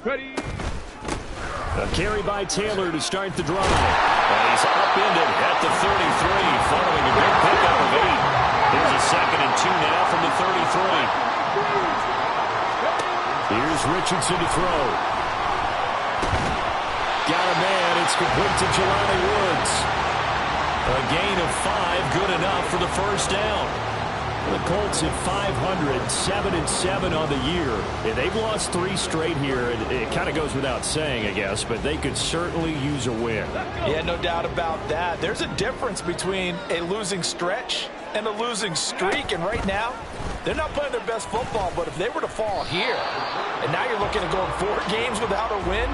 A carry by Taylor to start the drive. And he's upended at the 33, following a big pickup of 8. Here's a 2nd and 2 now from the 33. Here's Richardson to throw. Got a man. It's complete to Jelani Woods. A gain of 5, good enough for the first down. The Colts at 500, 7-7 on the year. Yeah, they've lost 3 straight here. It kind of goes without saying, I guess, but they could certainly use a win. Yeah, no doubt about that. There's a difference between a losing stretch and a losing streak, and right now, they're not playing their best football, but if they were to fall here, and now you're looking at going 4 games without a win,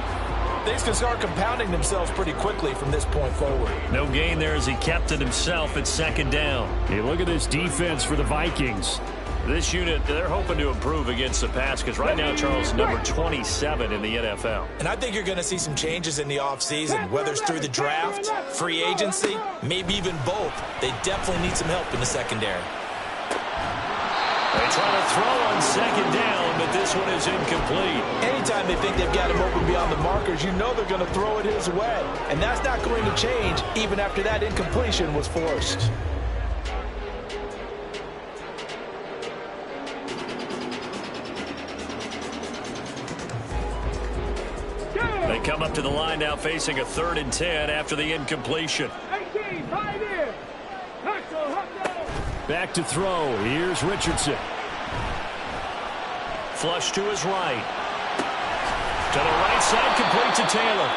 things can start compounding themselves pretty quickly from this point forward. No gain there as he kept it himself at 2nd down. Hey, look at this defense for the Vikings. This unit, they're hoping to improve against the pass because right now, Charles, number 27 in the NFL. And I think you're going to see some changes in the offseason, whether it's through the draft, free agency, maybe even both. They definitely need some help in the secondary. They try to throw on 2nd down, but this one is incomplete. Anytime they think they've got him open beyond the markers, you know they're going to throw it his way. And that's not going to change even after that incompletion was forced. They come up to the line now facing a 3rd and 10 after the incompletion. 18, 5 in. Back to throw. Here's Richardson. Flush to his right. To the right side, complete to Taylor.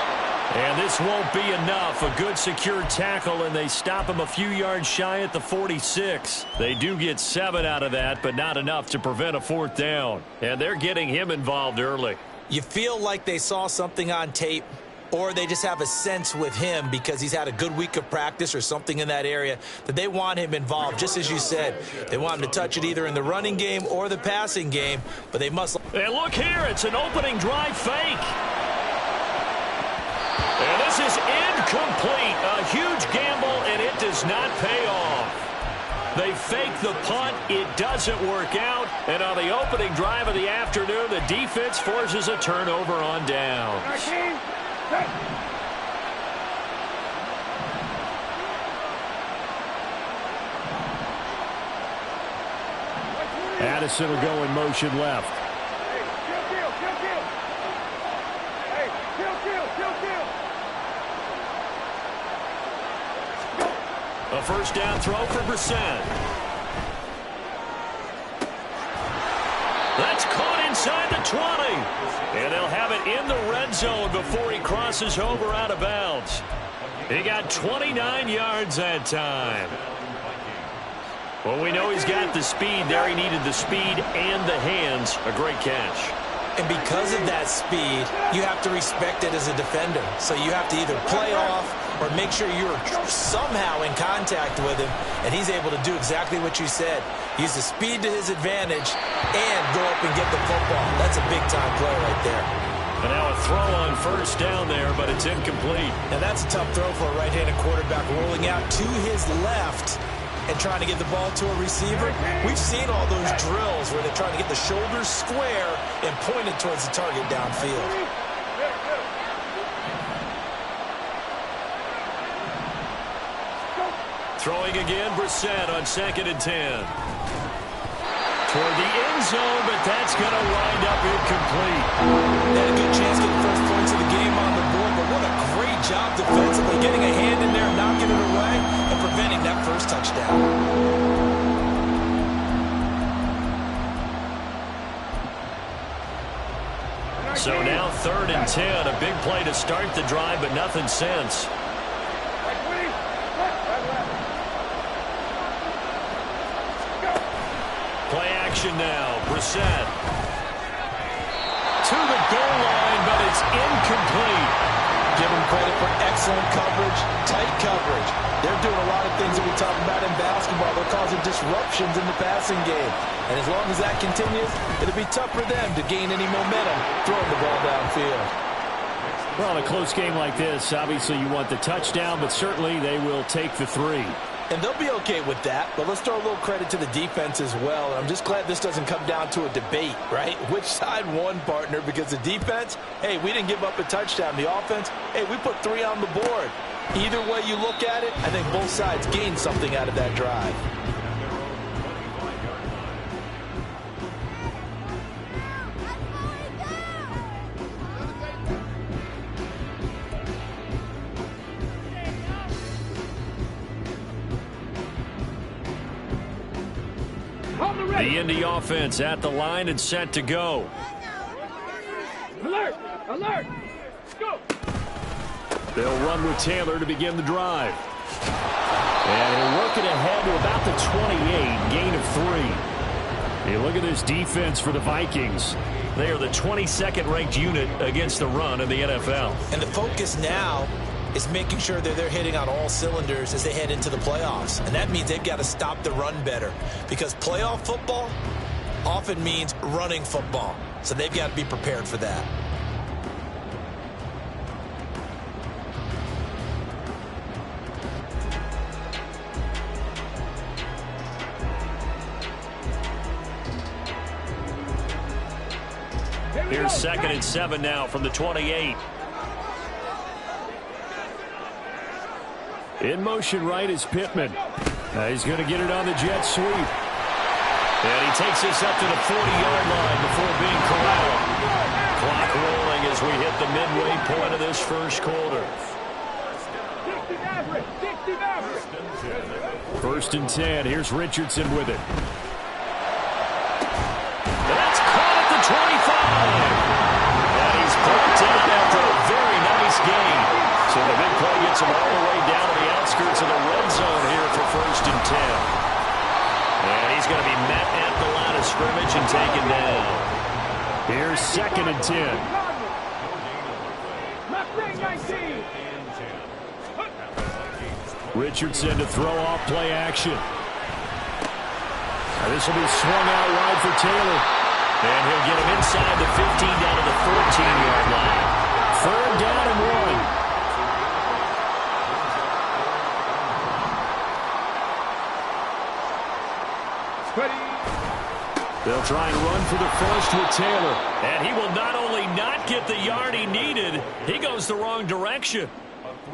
And this won't be enough. A good secure tackle, and they stop him a few yards shy at the 46. They do get 7 out of that, but not enough to prevent a 4th down. And they're getting him involved early. You feel like they saw something on tape, or they just have a sense with him because he's had a good week of practice or something in that area that they want him involved. Just as you said, they want him to touch it either in the running game or the passing game, but they must. And look here, it's an opening drive fake. And this is incomplete. A huge gamble, and it does not pay off. They fake the punt. It doesn't work out. And on the opening drive of the afternoon, the defense forces a turnover on downs. Addison will go in motion left. A first down throw for Brissett. That's caught inside the 20. And they'll have it in the red zone before he crosses over out of bounds. He got 29 yards that time. Well, we know he's got the speed there. He needed the speed and the hands. A great catch. And because of that speed, you have to respect it as a defender. So you have to either play off or make sure you're somehow in contact with him, and he's able to do exactly what you said. Use the speed to his advantage and go up and get the football. That's a big-time play right there. And now a throw on first down there, but it's incomplete. Now that's a tough throw for a right-handed quarterback, rolling out to his left and trying to get the ball to a receiver. We've seen all those drills where they're trying to get the shoulders square and point it towards the target downfield. Throwing again, Brissett on 2nd and 10. Toward the end zone, but that's going to wind up incomplete. They had a good chance to get the first points of the game on the board, but what a great job defensively, getting a hand in there, knocking it away, and preventing that first touchdown. So now 3rd and 10, a big play to start the drive, but nothing since. Play action now. Brissett to the goal line, but it's incomplete. Give them credit for excellent coverage, tight coverage. They're doing a lot of things that we talk about in basketball. They're causing disruptions in the passing game. And as long as that continues, it'll be tough for them to gain any momentum throwing the ball downfield. Well, in a close game like this, obviously you want the touchdown, but certainly they will take the 3. And they'll be okay with that, but let's throw a little credit to the defense as well. I'm just glad this doesn't come down to a debate, right? Which side won, partner? Because the defense, hey, we didn't give up a touchdown. The offense, hey, we put 3 on the board. Either way you look at it, I think both sides gained something out of that drive. The Indy offense at the line and set to go. Alert! Alert! Go! They'll run with Taylor to begin the drive. And he'll work it ahead to about the 28, gain of 3. Hey, look at this defense for the Vikings. They are the 22nd ranked unit against the run in the NFL. And the focus now is making sure that they're hitting on all cylinders as they head into the playoffs. And that means they've got to stop the run better, because playoff football often means running football. So they've got to be prepared for that. Here's 2nd and 7 now from the 28. In motion right is Pittman. He's going to get it on the jet sweep. And he takes this up to the 40-yard line before being corralled. Clock rolling as we hit the midway point of this first quarter. 1st and 10. Here's Richardson with it. That's caught at the 25. And he's brought down after a very nice gain. So the big play gets him all the way down to the outskirts of the red zone here for 1st and 10. And he's going to be met at the line of scrimmage and taken down. Here's 2nd and 10. Richardson to throw off play action. Now this will be swung out wide for Taylor. And he'll get him inside the 15 down to the 14-yard line. 3rd down and 1. They'll try and run for the first with Taylor. And he will not only not get the yard he needed, he goes the wrong direction.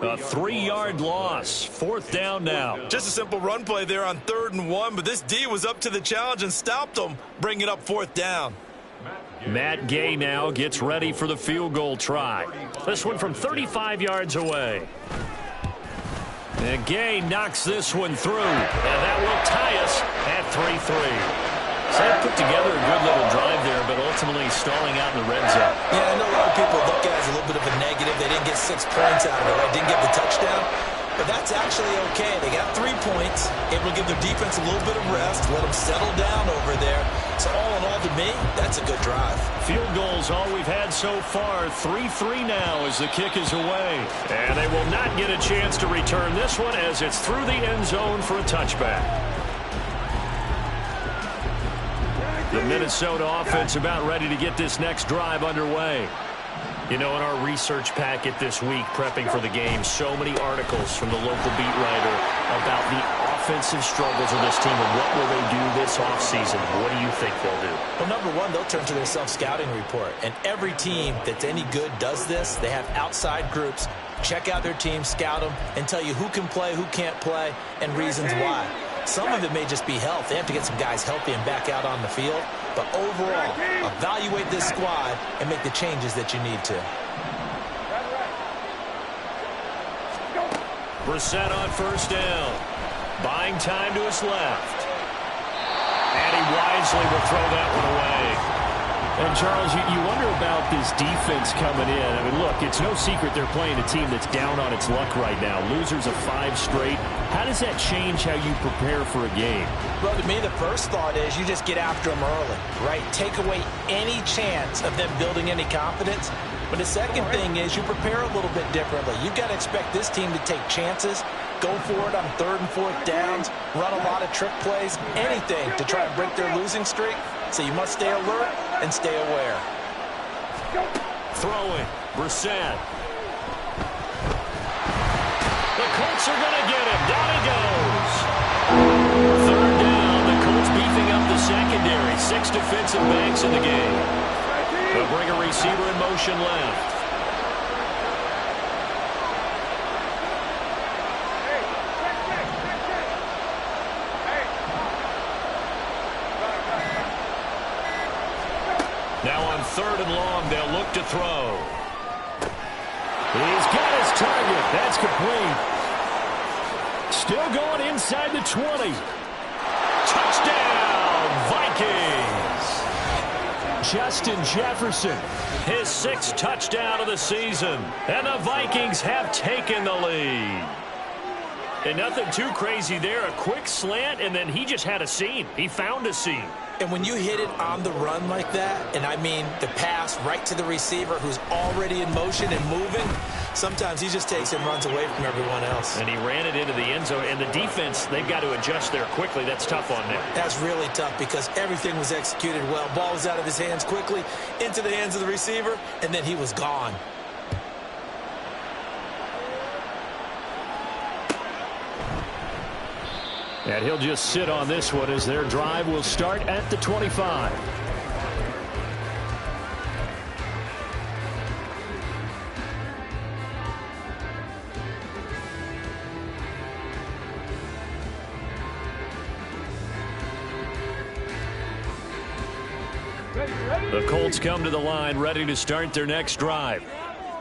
A 3-yard loss. 4th down now. Just a simple run play there on 3rd and 1, but this D was up to the challenge and stopped him, bringing up 4th down. Matt Gay now gets ready for the field goal try. This one from 35 yards away. And Gay knocks this one through. And that will tie us at 3-3. So they put together a good little drive there, but ultimately stalling out in the red zone. Yeah, I know a lot of people look at it as a little bit of a negative. They didn't get 6 points out of it, right? Didn't get the touchdown. But that's actually okay. They got 3 points, able to give their defense a little bit of rest, let them settle down over there. So all in all, to me, that's a good drive. Field goals all we've had so far. 3-3 now as the kick is away. And they will not get a chance to return this one as it's through the end zone for a touchback. The Minnesota offense about ready to get this next drive underway. You know, in our research packet this week, prepping for the game, so many articles from the local beat writer about the offensive struggles of this team and what will they do this offseason. What do you think they'll do? Well, number one, they'll turn to their self-scouting report. And every team that's any good does this. They have outside groups. Check out their team, scout them, and tell you who can play, who can't play, and reasons why. Some of it may just be health. They have to get some guys healthy and back out on the field. But overall, evaluate this squad and make the changes that you need to. Brissett on 1st down. Buying time to his left. And he wisely will throw that one away. And, Charles, you wonder about this defense coming in. I mean, look, it's no secret they're playing a team that's down on its luck right now. Losers of 5 straight. How does that change how you prepare for a game? Well, to me, the first thought is you just get after them early, right? Take away any chance of them building any confidence. But the second thing is you prepare a little bit differently. You've got to expect this team to take chances, go for it on 3rd and 4th downs, run a lot of trick plays, anything to try and break their losing streak. So you must stay alert and stay aware. Throwing, Brissett. The Colts are going to get him. Down he goes. 6 defensive backs in the game. They'll bring a receiver in motion left. Now on 3rd and long, they'll look to throw. He's got his target. That's complete. Still going inside the 20. Touchdown, Vikings. Justin Jefferson, his 6th touchdown of the season. And the Vikings have taken the lead. And nothing too crazy there. A quick slant, and then he just had a seam. He found a seam. And when you hit it on the run like that, and I mean the pass right to the receiver who's already in motion and moving, sometimes he just takes and runs away from everyone else. And he ran it into the end zone, and the defense, they've got to adjust there quickly. That's tough on them. That's really tough because everything was executed well. Ball was out of his hands quickly, into the hands of the receiver, and then he was gone. And he'll just sit on this one as their drive will start at the 25. The Colts come to the line ready to start their next drive.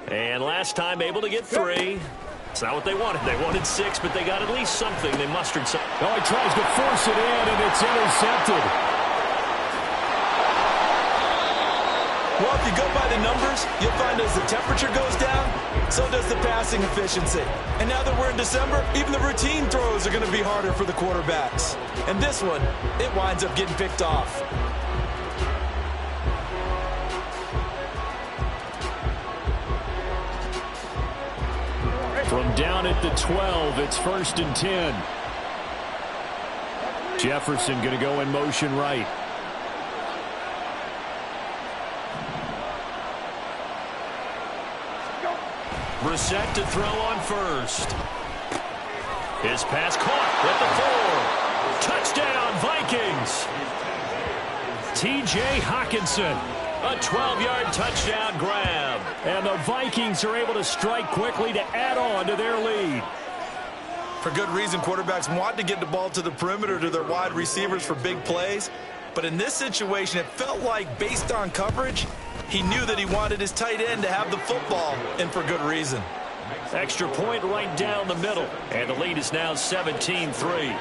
And last time able to get 3. It's not what they wanted. They wanted 6, but they got at least something. They mustered something. Oh, he tries to force it in, and it's intercepted. Well, if you go by the numbers, you'll find as the temperature goes down, so does the passing efficiency. And now that we're in December, even the routine throws are going to be harder for the quarterbacks. And this one, it winds up getting picked off. From down at the 12, it's 1st and 10. Jefferson going to go in motion right. Brissett to throw on 1st. His pass caught at the 4. Touchdown, Vikings. T.J. Hawkinson. A 12-yard touchdown grab. And the Vikings are able to strike quickly to add on to their lead. For good reason, quarterbacks want to get the ball to the perimeter to their wide receivers for big plays. But in this situation, it felt like based on coverage, he knew that he wanted his tight end to have the football, and for good reason. Extra point right down the middle. And the lead is now 17-3.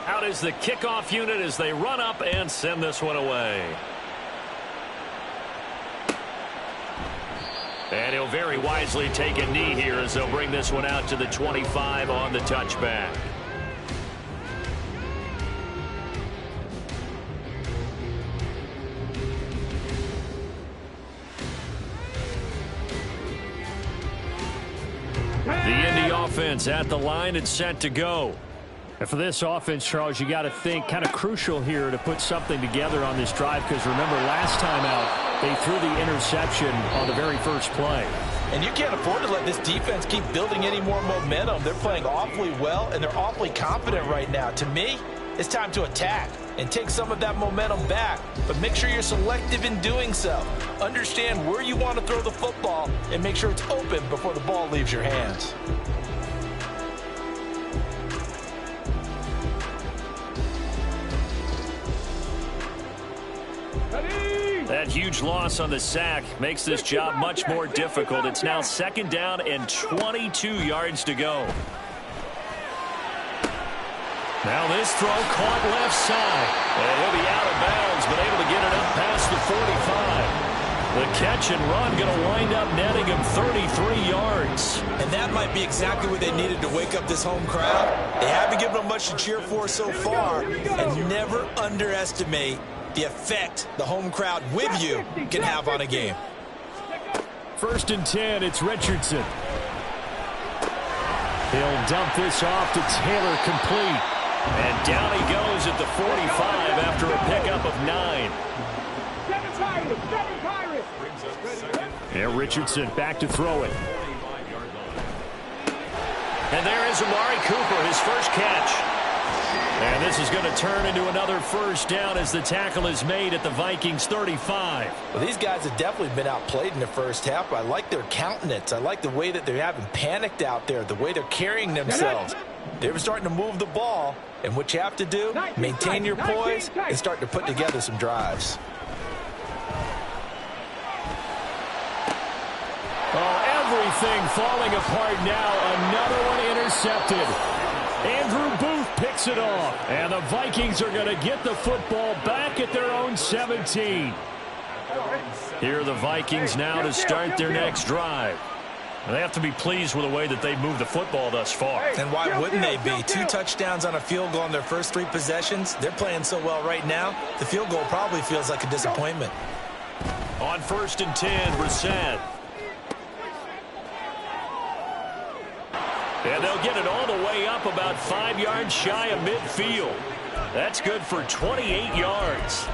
Out is the kickoff unit as they run up and send this one away. And he'll very wisely take a knee here as they'll bring this one out to the 25 on the touchback. The Indy offense at the line and set to go. And for this offense, Charles, you got to think kind of crucial here to put something together on this drive because remember last time out they threw the interception on the very first play. And you can't afford to let this defense keep building any more momentum. They're playing awfully well, and they're awfully confident right now. To me, it's time to attack and take some of that momentum back. But make sure you're selective in doing so. Understand where you want to throw the football and make sure it's open before the ball leaves your hands. That huge loss on the sack makes this job much more difficult. It's now 2nd down and 22 yards to go. Now this throw caught left side. And he'll be out of bounds, but able to get it up past the 45. The catch and run going to wind up netting him 33 yards. And that might be exactly what they needed to wake up this home crowd. They haven't given them much to cheer for so far. And never underestimate the effect the home crowd with you can have on a game. 1st and 10, it's Richardson. He'll dump this off to Taylor, complete. And down he goes at the 45 after a pickup of 9. And Richardson back to throw it. And there is Amari Cooper, his first catch. And this is going to turn into another first down as the tackle is made at the Vikings 35. Well, these guys have definitely been outplayed in the first half. I like their countenance. I like the way that they haven't panicked out there, the way they're carrying themselves. They're starting to move the ball, and what you have to do, maintain your poise and start to put together some drives. Oh, everything falling apart now. Another one intercepted. Andrew Booth picks it off. And the Vikings are going to get the football back at their own 17. Here are the Vikings now to start their next drive. They have to be pleased with the way that they've moved the football thus far. And why wouldn't they be? 2 touchdowns on a field goal in their first 3 possessions. They're playing so well right now, the field goal probably feels like a disappointment. On 1st and 10, Brissett. And they'll get it all the way up about 5 yards shy of midfield. That's good for 28 yards.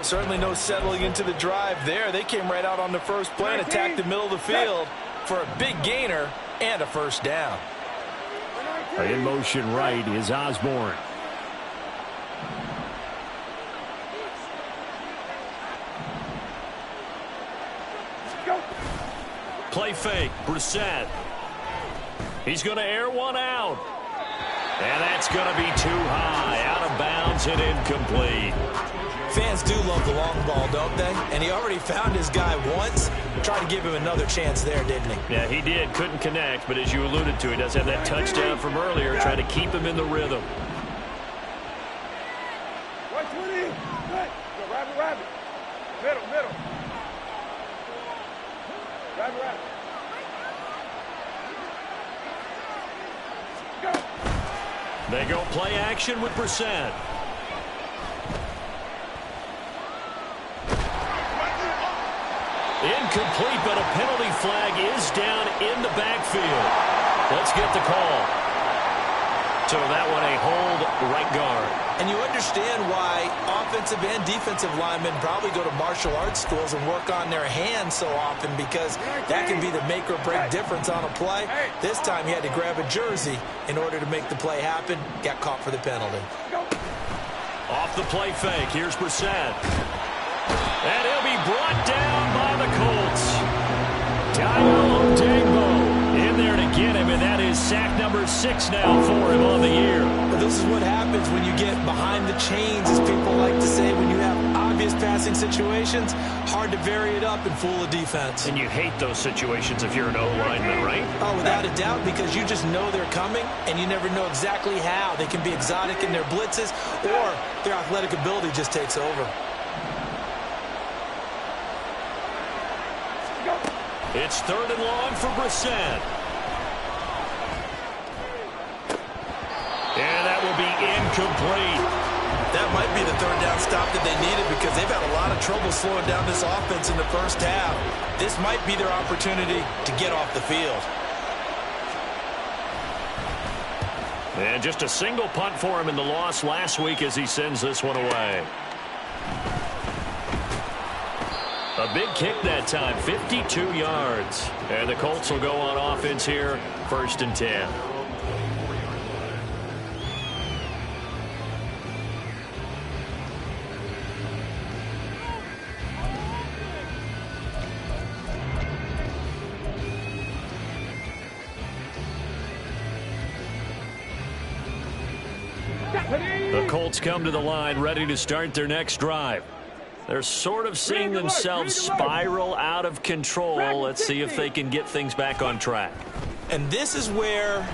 Certainly no settling into the drive there. They came right out on the first play and attacked the middle of the field for a big gainer and a first down. In motion right is Osborne. Play fake, Brissett. He's going to air one out. And that's going to be too high, out of bounds and incomplete. Fans do love the long ball, don't they? And he already found his guy once. Tried to give him another chance there, didn't he? Yeah, he did. Couldn't connect, but as you alluded to, he does have that touchdown from earlier, trying to keep him in the rhythm. 120. Good. Go, rabbit. Middle. Rabbit. They go play action with Brissett. Incomplete, but a penalty flag is down in the backfield. Let's get the call. So that one a hold right guard. And you understand why offensive and defensive linemen probably go to martial arts schools and work on their hands so often, because that can be the make or break difference on a play. This time he had to grab a jersey in order to make the play happen. Got caught for the penalty. Off the play fake. Here's Brissett. And he'll be brought down by the Colts. Diallo Dangbo in there to get him, and that is sack number 6 now for him on the year. Well, this is what happens when you get behind the chains, as people like to say. When you have obvious passing situations, hard to vary it up and fool a defense. And you hate those situations if you're an O-lineman, right? Oh, without a doubt, because you just know they're coming, and you never know exactly how. They can be exotic in their blitzes, or their athletic ability just takes over. It's 3rd and long for Brissett. And that will be incomplete. That might be the 3rd down stop that they needed, because they've had a lot of trouble slowing down this offense in the first half. This might be their opportunity to get off the field. And just a single punt for him in the loss last week as he sends this one away. A big kick that time, 52 yards. And the Colts will go on offense here, 1st and 10. The Colts come to the line ready to start their next drive. They're sort of seeing themselves spiral out of control. Let's see if they can get things back on track. And this is where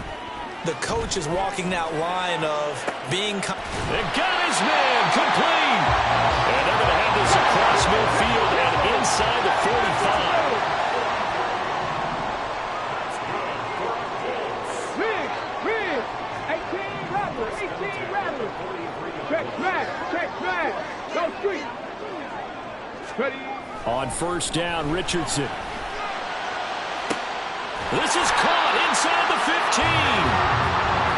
the coach is walking that line of being... They got his man complete. And they're going to have this across midfield and inside the 45. Win. 18 rattlers. Check smash. Go street. Ready. On 1st down, Richardson. This is caught inside the 15.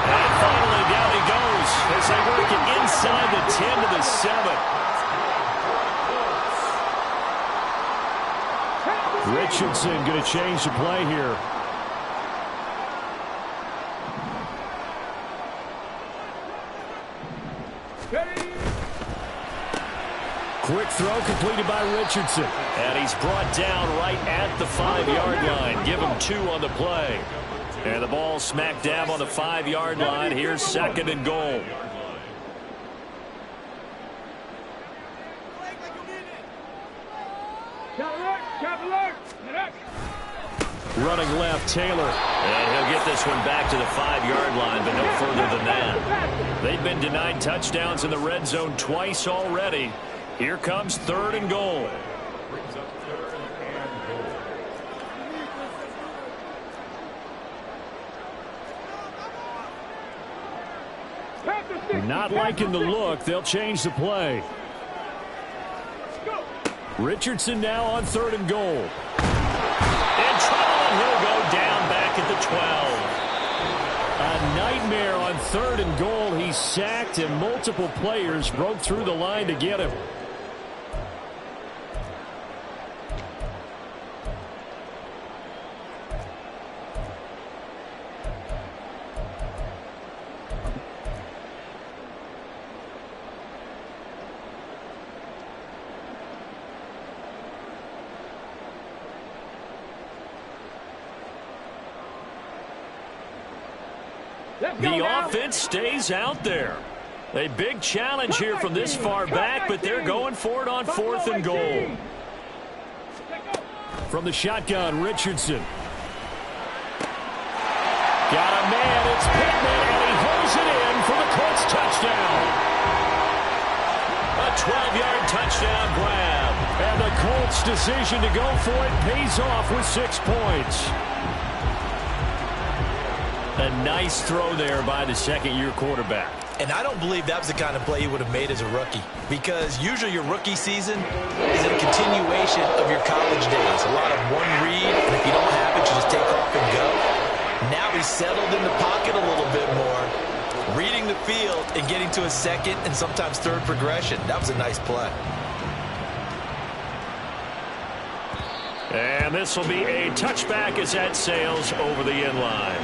And finally down he goes as they work it inside the 10 to the 7. Richardson going to change the play here. Ready? Quick throw completed by Richardson. And he's brought down right at the 5-yard line. Give him 2 on the play. And the ball smack dab on the 5-yard line. Here's 2nd and goal. Running left, Taylor. And he'll get this one back to the 5-yard line, but no further than that. They've been denied touchdowns in the red zone twice already. Here comes 3rd and goal. Not liking the look. They'll change the play. Richardson now on 3rd and goal. In trouble, and he'll go down back at the 12. A nightmare on 3rd and goal. He's sacked, and multiple players broke through the line to get him. The offense stays out there. A big challenge here from this far back, but they're going for it on 4th and goal. From the shotgun, Richardson. Got a man, it's Pittman, and he holds it in for the Colts touchdown. A 12-yard touchdown grab. And the Colts' decision to go for it pays off with 6 points. A nice throw there by the 2nd-year quarterback. And I don't believe that was the kind of play he would have made as a rookie, because usually your rookie season is a continuation of your college days. A lot of one read, and if you don't have it, you just take off and go. Now he's settled in the pocket a little bit more, reading the field and getting to a 2nd and sometimes 3rd progression. That was a nice play. And this will be a touchback as that sails over the end line.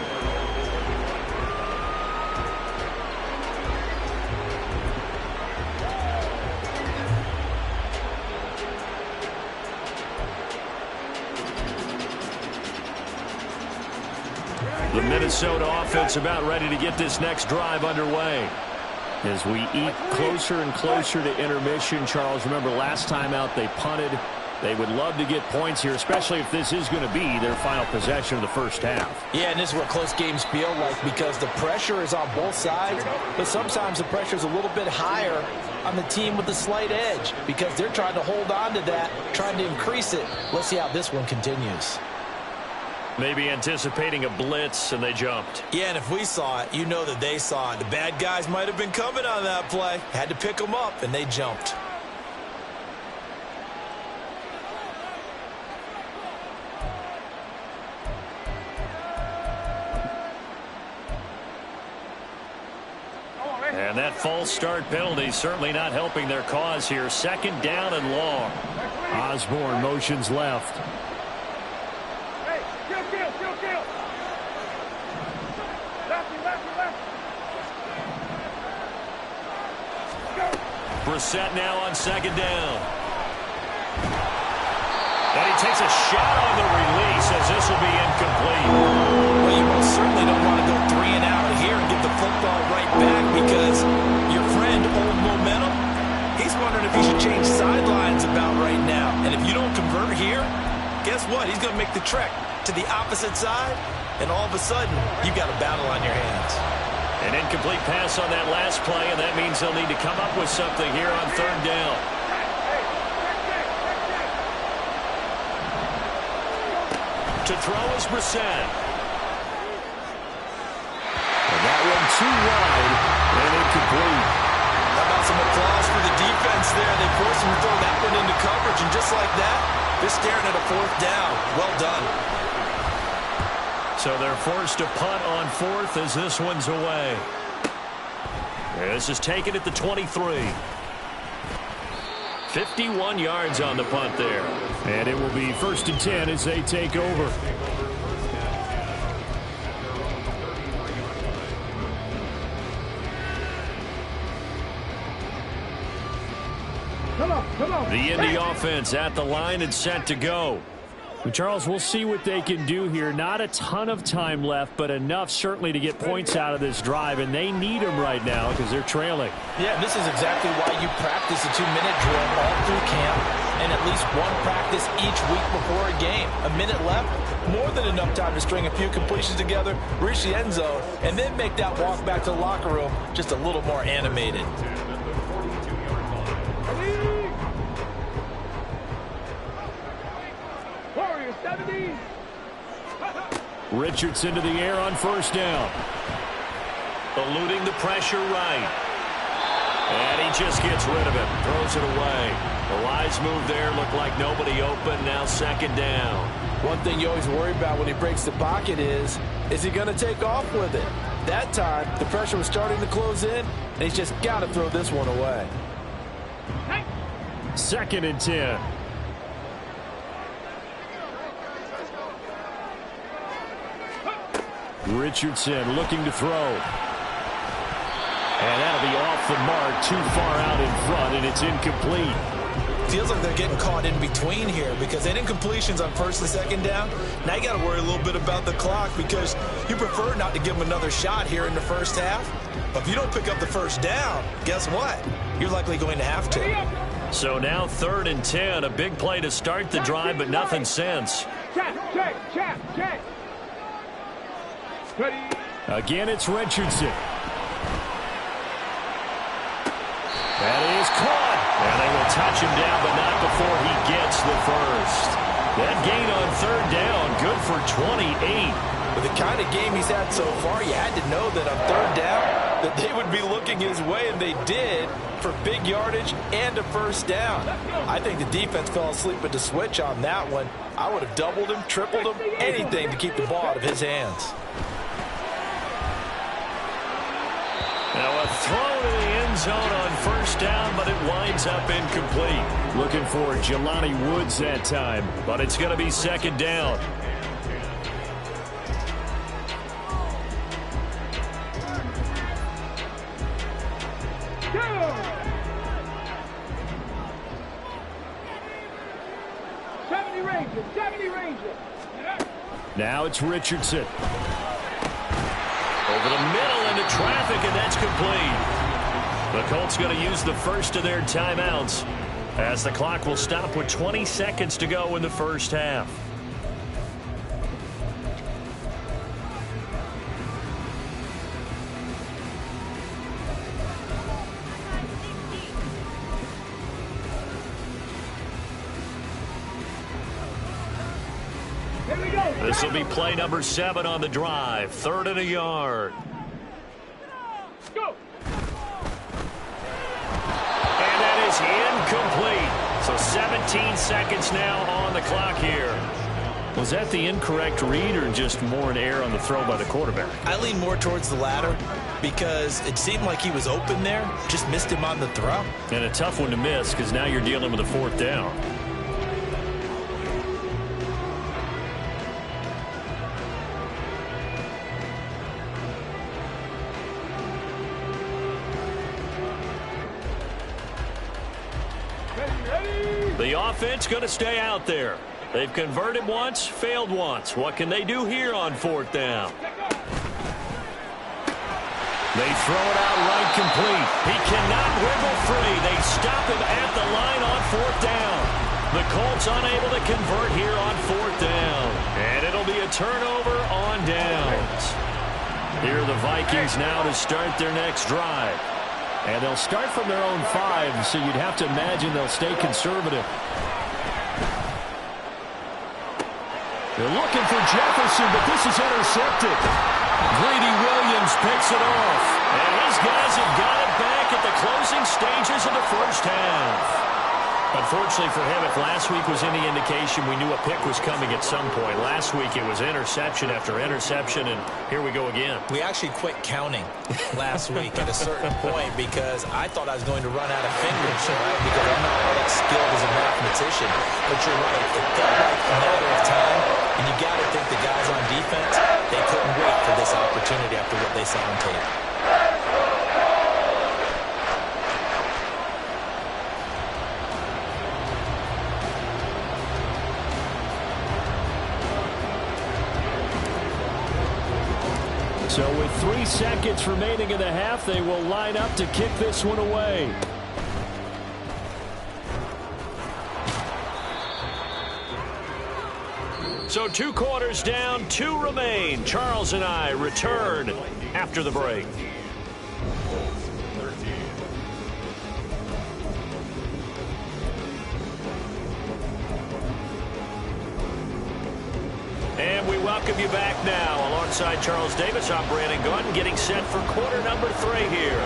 The Minnesota offense about ready to get this next drive underway. As we eat closer and closer to intermission, Charles, remember last time out they punted. They would love to get points here, especially if this is going to be their final possession of the first half. Yeah, and this is what close games feel like, because the pressure is on both sides, but sometimes the pressure is a little bit higher on the team with the slight edge, because they're trying to hold on to that, trying to increase it. Let's see how this one continues. Maybe anticipating a blitz, and they jumped. Yeah, and if we saw it, you know that they saw it. The bad guys might have been coming on that play. Had to pick them up, and they jumped. And that false start penalty certainly not helping their cause here. 2nd down and long. Osborne motions left. Hey, kill. Lefty. Go. Brissett now on 2nd down. And he takes a shot on the release as this will be incomplete. Well, you most certainly don't want to go 3 and out here and get the football right back, because your friend, Old Momentum, he's wondering if he should change sidelines about right now. And if you don't convert here, guess what? He's going to make the trek to the opposite side, and all of a sudden, you've got a battle on your hands. An incomplete pass on that last play, and that means they'll need to come up with something here on 3rd down. To throw is Brissett. And that one too wide and incomplete. How about some applause for the defense there? They forced him to throw that one into coverage, and just like that, they're staring at a 4th down. Well done. So they're forced to punt on 4th as this one's away. This is taken at the 23. 51 yards on the punt there. And it will be 1st and 10 as they take over. Come on. The Indy offense at the line and set to go. Well, Charles, we'll see what they can do here. Not a ton of time left, but enough certainly to get points out of this drive, and they need them right now because they're trailing. Yeah, and this is exactly why you practice a 2-minute drill all through camp and at least one practice each week before a game. A minute left, more than enough time to string a few completions together, reach the end zone, and then make that walk back to the locker room just a little more animated. Warriors, 70. Richardson to the air on first down. Eluding the pressure right. And he just gets rid of it. Throws it away. The wise move there. Looked like nobody open. Now second down. One thing you always worry about when he breaks the pocket is he going to take off with it? That time, the pressure was starting to close in, and he's just got to throw this one away. Second and 10. Richardson looking to throw. And that'll be off the mark, too far out in front, and it's incomplete. Feels like they're getting caught in between here because they didn't incompletions on first and second down. Now you got to worry a little bit about the clock because you prefer not to give them another shot here in the first half. But if you don't pick up the first down, guess what? You're likely going to have to. So now 3rd and 10. A big play to start the drive, but nothing since. Check. Ready. Again, it's Richardson. That is caught. And they will touch him down, but not before he gets the first. That gain on 3rd down, good for 28. With the kind of game he's had so far, you had to know that on 3rd down that they would be looking his way, and they did, for big yardage and a first down. I think the defense fell asleep at the switch on that one. I would have doubled him, tripled him, anything to keep the ball out of his hands. Now a throw to the end zone on first down, but it winds up incomplete. Looking for Jelani Woods that time, but it's going to be second down. Now it's Richardson. Over the middle into traffic, and that's complete. The Colts going to use the first of their timeouts as the clock will stop with 20 seconds to go in the first half. This will be play number 7 on the drive. 3rd and a yard. Go. And that is incomplete. So 17 seconds now on the clock here. Was that the incorrect read or just more an error on the throw by the quarterback? I lean more towards the latter because it seemed like he was open there, just missed him on the throw. And a tough one to miss because now you're dealing with a 4th down. The offense going to stay out there. They've converted once, failed once. What can they do here on 4th down? They throw it out right complete. He cannot wiggle free. They stop him at the line on 4th down. The Colts unable to convert here on 4th down. And it'll be a turnover on downs. Here are the Vikings now to start their next drive. And they'll start from their own 5, so you'd have to imagine they'll stay conservative. They're looking for Jefferson, but this is intercepted. Greedy Williams picks it off. And his guys have got it back at the closing stages of the first half. Unfortunately for him, if last week was any indication, we knew a pick was coming at some point. Last week it was interception after interception, and here we go again. We actually quit counting last week at a certain point because I thought I was going to run out of fingers, right? Because I'm not all that skilled as a mathematician. But you're right. It felt like a matter of time, and you got to think the guys on defense, they couldn't wait for this opportunity after what they saw on tape. So with 3 seconds remaining in the half, they will line up to kick this one away. So 2 quarters down, 2 remain. Charles and I return after the break. And we welcome you back now. Alongside Charles Davis, I'm Brandon Gunn, getting set for quarter number 3 here.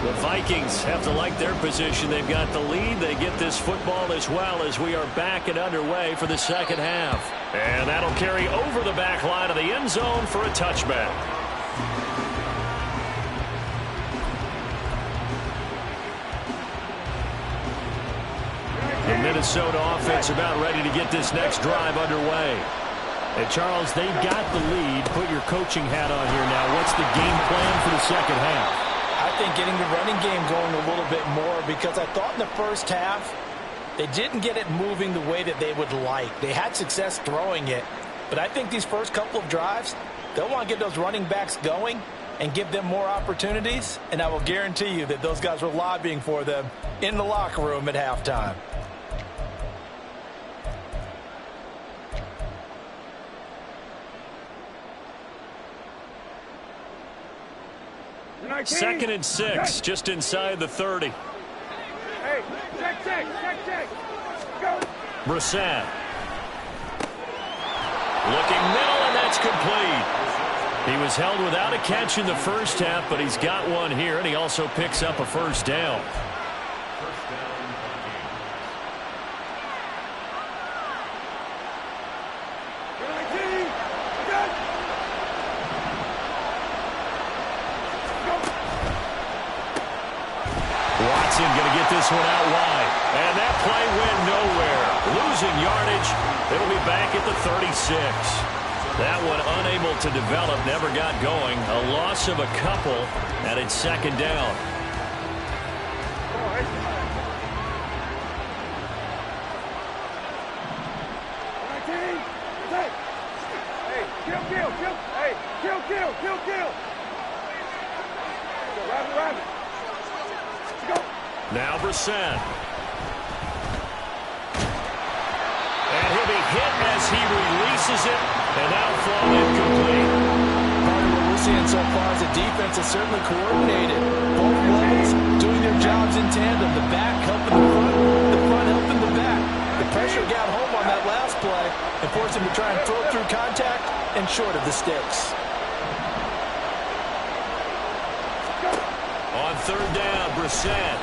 The Vikings have to like their position. They've got the lead. They get this football as well as we are back and underway for the second half. And that'll carry over the back line of the end zone for a touchback. The Minnesota offense about ready to get this next drive underway. And Charles, they've got the lead. Put your coaching hat on here now. What's the game plan for the second half? I think getting the running game going a little bit more, because I thought in the first half they didn't get it moving the way that they would like. They had success throwing it, but I think these first couple of drives, they'll want to get those running backs going and give them more opportunities, and I will guarantee you that those guys were lobbying for them in the locker room at halftime. Second and 6, just inside the 30. Hey, check. Go. Brissett. Looking middle, and that's complete. He was held without a catch in the first half, but he's got one here, and he also picks up a first down. Watson going to get this one out wide. And that play went nowhere. Losing yardage. It'll be back at the 36. That one unable to develop, never got going. A loss of a couple, and it's second down. Kill. Rabbit. Now Brissett. And he'll be hit as he releases it, and that'll fall incomplete. Part of what we're seeing so far is the defense is certainly coordinated. Both levels doing their jobs in tandem. The back helping the front helping the back. The pressure got home on that last play and forced him to try and throw through contact and short of the sticks. On third down, Brissett.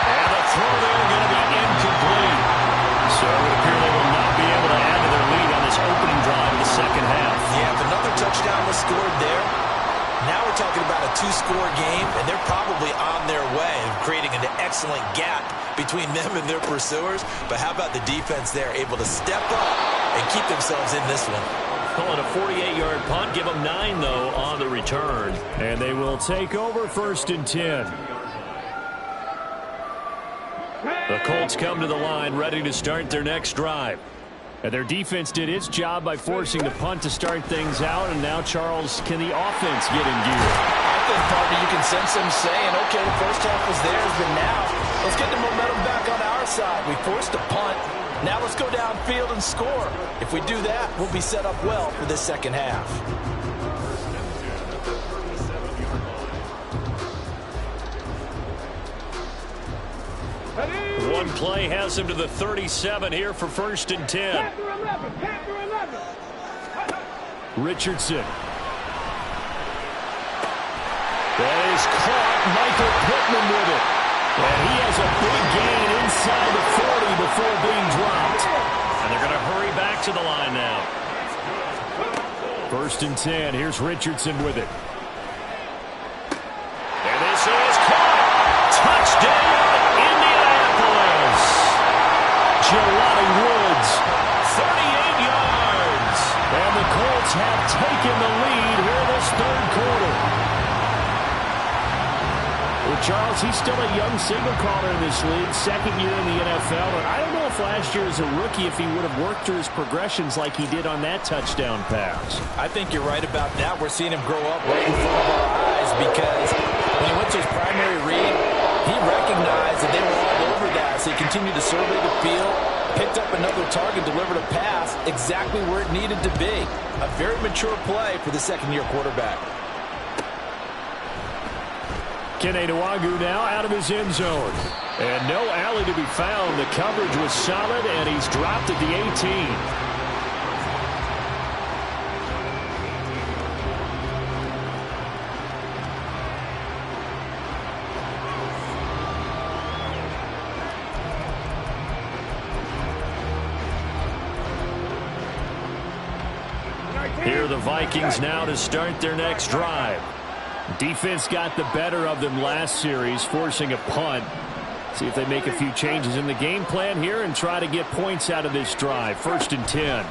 And the throw there going to be incomplete. So it would appear they will not be able to add to their lead on this opening drive of the second half. Yeah, if another touchdown was scored there, now we're talking about a 2-score game, and they're probably on their way of creating an excellent gap between them and their pursuers. But how about the defense there, able to step up and keep themselves in this one? Call it a 48-yard punt. Give them 9, though, on the return. And they will take over first and 10. The Colts come to the line ready to start their next drive. And their defense did its job by forcing the punt to start things out. And now, Charles, can the offense get in gear? I think, partner, you can sense them saying, okay, the first half was theirs, but now let's get the momentum back on our side. We forced a punt. Now let's go downfield and score. If we do that, we'll be set up well for this second half. One play has him to the 37 here for first and 10. Panther 11. Richardson. That is caught. Michael Pittman with it. And he has a big gain inside the 40 before being dropped. And they're going to hurry back to the line now. First and 10. Here's Richardson with it. And this is caught. Touchdown, Indianapolis. Jelani Woods. 38 yards. And the Colts have taken the lead here in this third quarter. Well, Charles, he's still a young signal caller in this league, second year in the NFL, and I don't know if last year as a rookie if he would have worked through his progressions like he did on that touchdown pass. I think you're right about that. We're seeing him grow up right in front of our eyes because when he went to his primary read, he recognized that they were all over that, so he continued to survey the field, picked up another target, delivered a pass exactly where it needed to be. A very mature play for the second-year quarterback. Kene Nwagu now out of his end zone. And no alley to be found. The coverage was solid, and he's dropped at the 18. Here are the Vikings now to start their next drive. Defense got the better of them last series, forcing a punt. See if they make a few changes in the game plan here and try to get points out of this drive. 1st and 10.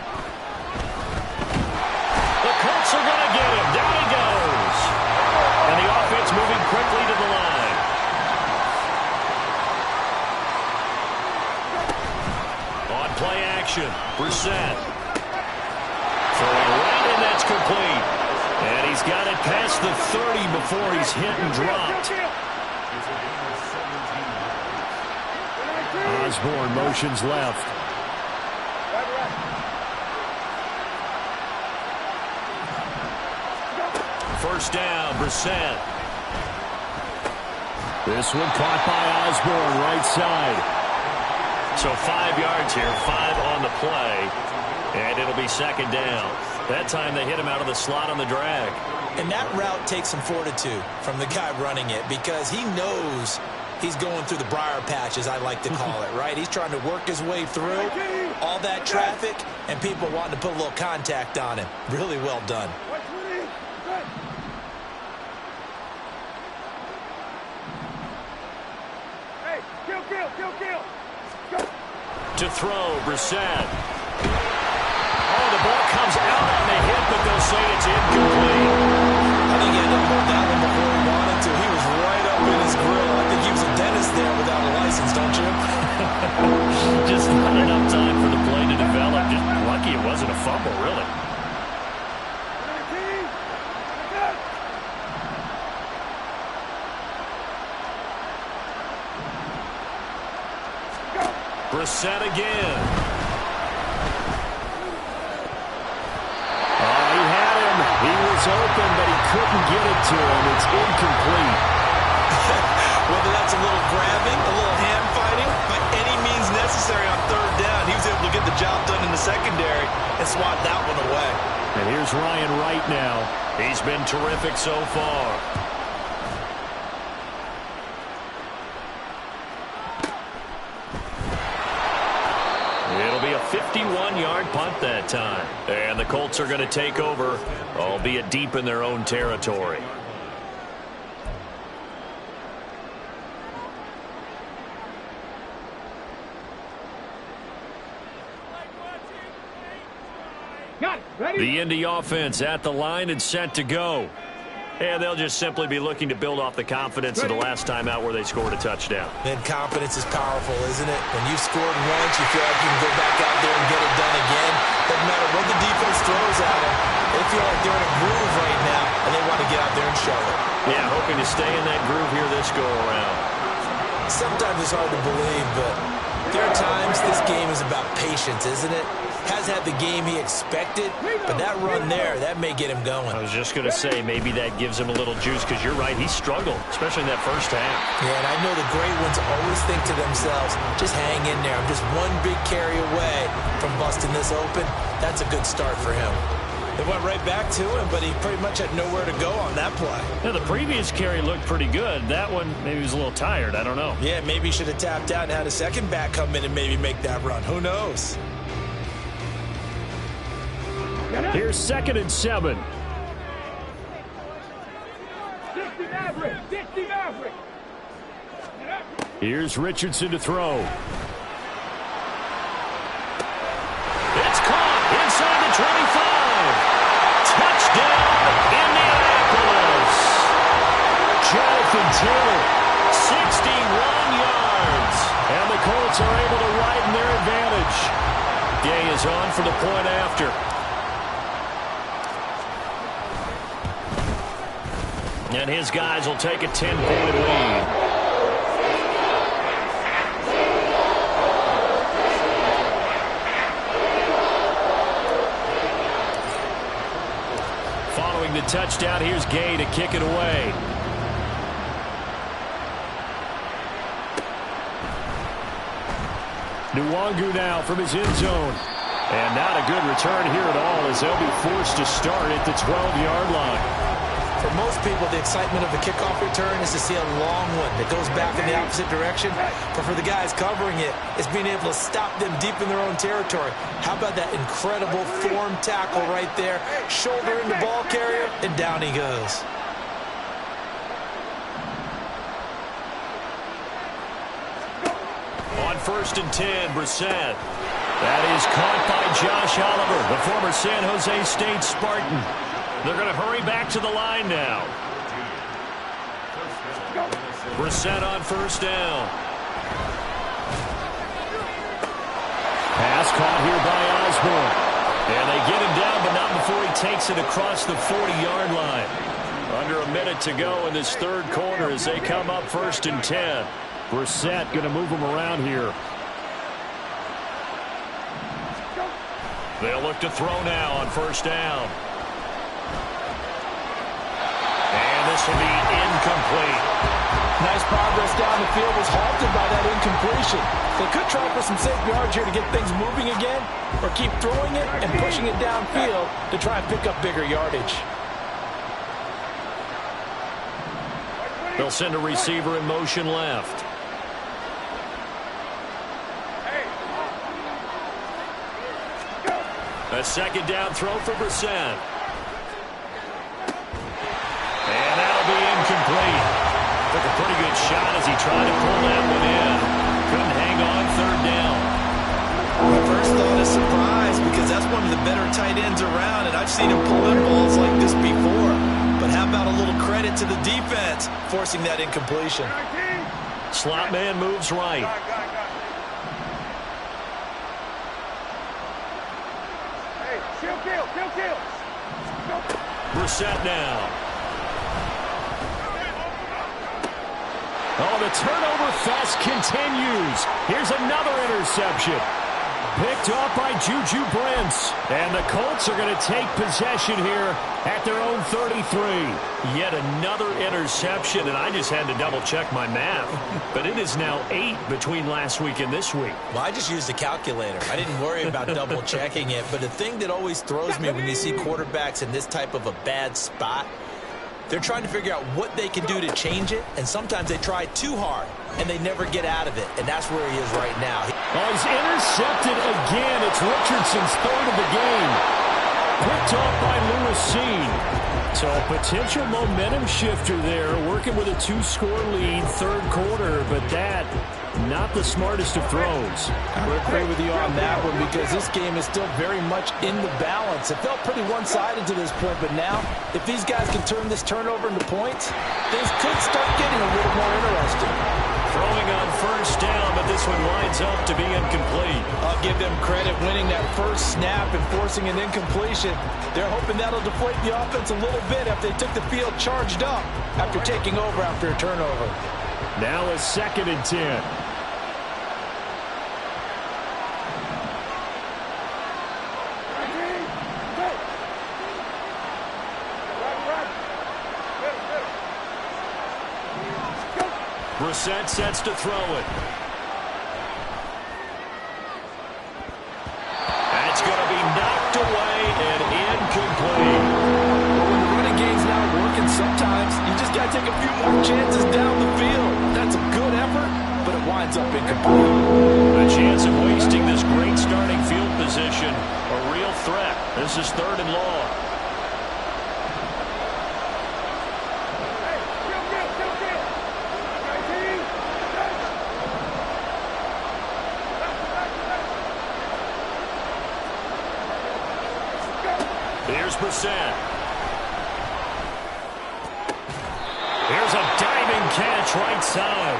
The Colts are going to get him. Down he goes. And the offense moving quickly to the line. On play action, Brissett. Throwing right, and that's complete. And he's got it past the 30 before he's hit and dropped. Osborne motions left. First down, Brissett. This one caught by Osborne, right side. So 5 yards here, 5 on the play. And it'll be 2nd down. That time they hit him out of the slot on the drag. And that route takes some fortitude from the guy running it because he knows he's going through the briar patch, as I like to call it, right? He's trying to work his way through all that traffic and people wanting to put a little contact on him. Really well done. Hey, kill. Go. To throw, Brissett. Oh, the ball comes out on the hit, but they'll say it's incomplete. I think he ended up holding that one before he wanted to. He was right up in his grill. I think he was a dentist there without a license, don't you? Just not enough time for the play to develop. Just lucky it wasn't a fumble, really. Brissett again. Oh, he had him. He was open, but he couldn't get it to him. It's incomplete. Whether that's a little grabbing, a little hand fighting, by any means necessary on 3rd down, he was able to get the job done in the secondary and swat that one away. And here's Ryan Wright now. He's been terrific so far. It'll be a 51-yard punt that time. And the Colts are going to take over, albeit deep in their own territory. The Indy offense at the line and set to go. And they'll just simply be looking to build off the confidence of the last time out where they scored a touchdown. Man, confidence is powerful, isn't it? When you've scored once, you feel like you can go back out there and get it done again. Doesn't matter what the defense throws at them. They feel like they're in a groove right now, and they want to get out there and show it. Yeah, hoping to stay in that groove here this go-around. Sometimes it's hard to believe, but there are times this game is about patience, isn't it? Has had the game he expected, but that run there, that may get him going. I was just going to say, maybe that gives him a little juice, because you're right, he struggled, especially in that first half. Yeah, and I know the great ones always think to themselves, just hang in there. I'm just one big carry away from busting this open. That's a good start for him. They went right back to him, but he pretty much had nowhere to go on that play. Yeah, the previous carry looked pretty good. That one, maybe he was a little tired. I don't know. Yeah, maybe he should have tapped out and had a second back come in and maybe make that run. Who knows? Here's 2nd and 7. Here's Richardson to throw. It's caught inside the 25. Touchdown, Indianapolis. Jonathan Taylor Colts are able to widen their advantage. Gay is on for the point after. And his guys will take a 10-point lead. Following the touchdown, here's Gay to kick it away. Nwangu now from his end zone. And not a good return here at all as they'll be forced to start at the 12-yard line. For most people, the excitement of the kickoff return is to see a long one that goes back in the opposite direction. But for the guys covering it, it's being able to stop them deep in their own territory. How about that incredible form tackle right there? Shoulder into ball carrier, and down he goes. On 1st and 10, Brissett. That is caught by Josh Oliver, the former San Jose State Spartan. They're going to hurry back to the line now. Brissett on 1st down. Pass caught here by Osborne. And they get him down, but not before he takes it across the 40-yard line. Under a minute to go in this third quarter as they come up 1st and 10. Brissett going to move him around here. They'll look to throw now on 1st down. And this will be incomplete. Nice progress down the field was halted by that incompletion. They could try for some safe yards here to get things moving again, or keep throwing it and pushing it downfield to try and pick up bigger yardage. They'll send a receiver in motion left. A 2nd down throw for Brissett. And that'll be incomplete. Took a pretty good shot as he tried to pull that one in. Couldn't hang on 3rd down. My first thought is surprise, because that's one of the better tight ends around, and I've seen him pull in balls like this before. But how about a little credit to the defense forcing that incompletion? Slot man moves right. Kill. Brissett now. Oh, the turnover fest continues. Here's another interception. Picked off by Juju Brents. And the Colts are going to take possession here at their own 33. Yet another interception, and I just had to double-check my math. But it is now 8 between last week and this week. Well, I just used a calculator. I didn't worry about double-checking it. But the thing that always throws me when you see quarterbacks in this type of a bad spot, they're trying to figure out what they can do to change it, and sometimes they try too hard, and they never get out of it, and that's where he is right now. Oh, he's intercepted again. It's Richardson's 3rd of the game. Picked off by Lewis Seen. So a potential momentum shifter there, working with a 2-score lead, 3rd quarter, but that, not the smartest of throws. I would agree with you on that one, because this game is still very much in the balance. It felt pretty one-sided to this point, but now, if these guys can turn this turnover into points, things could start getting a little more interesting. Throwing on 1st down, but this one lines up to be incomplete. I'll give them credit winning that first snap and forcing an incompletion. They're hoping that'll deflate the offense a little bit after they took the field charged up after taking over after a turnover. Now a 2nd and 10. Brissett sets to throw it. That's going to be knocked away and incomplete. But when the running game's not working, sometimes you just got to take a few more chances down the field. That's a good effort, but it winds up incomplete. A chance of wasting this great starting field position. A real threat. This is 3rd and long. Here's Brissett. Here's a diving catch right side.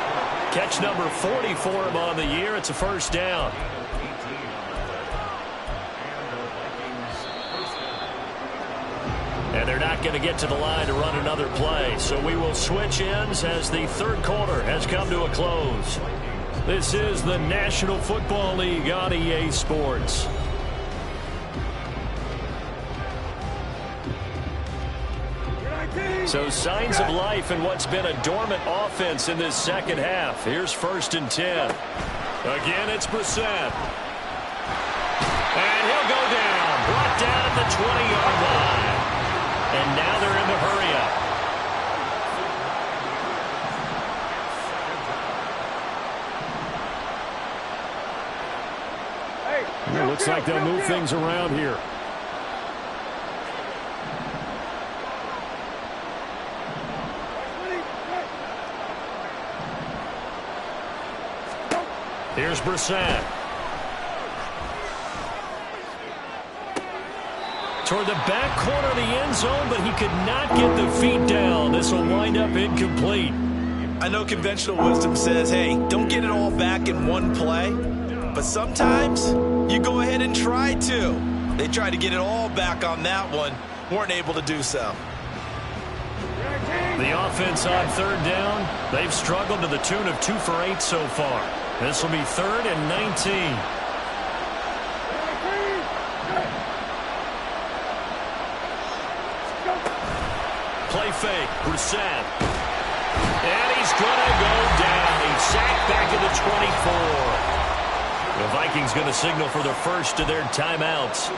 Catch number 40 for him on the year. It's a first down. And they're not going to get to the line to run another play. So we will switch ends as the third quarter has come to a close. This is the National Football League on EA Sports. So signs of life in what's been a dormant offense in this second half. Here's 1st and 10. Again, it's Brissett. And he'll go down. Brought down at the 20-yard line. And now they're in the hurry-up. It looks like they'll move things around here. Here's Brissett. Toward the back corner of the end zone, but he could not get the feet down. This will wind up incomplete. I know conventional wisdom says, hey, don't get it all back in one play. But sometimes you go ahead and try to. They tried to get it all back on that one. Weren't able to do so. The offense on 3rd down, they've struggled to the tune of 2 for 8 so far. This will be 3rd and 19. Play fake, Brissett. And he's going to go down. He's sacked back at the 24. The Vikings going to signal for the first of their timeouts.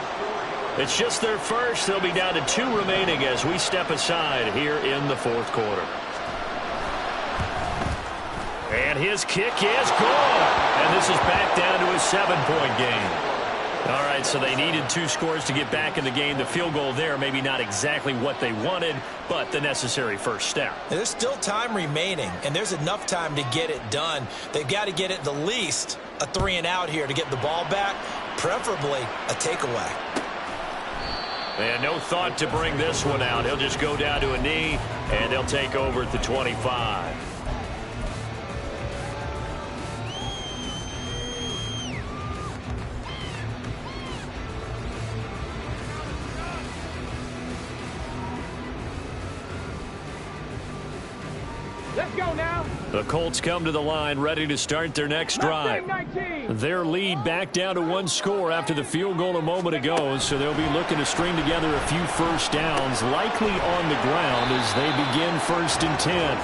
It's just their first. They'll be down to 2 remaining as we step aside here in the 4th quarter. And his kick is good. And this is back down to a 7-point game. All right, so they needed 2 scores to get back in the game. The field goal there, maybe not exactly what they wanted, but the necessary first step. There's still time remaining, and there's enough time to get it done. They've got to get it the least a 3-and-out here to get the ball back, preferably a takeaway. And no thought to bring this one out. He'll just go down to a knee, and they'll take over at the 25. Let's go now. The Colts come to the line ready to start their next drive. Their lead back down to 1 score after the field goal a moment ago, so they'll be looking to string together a few first downs, likely on the ground as they begin 1st and 10.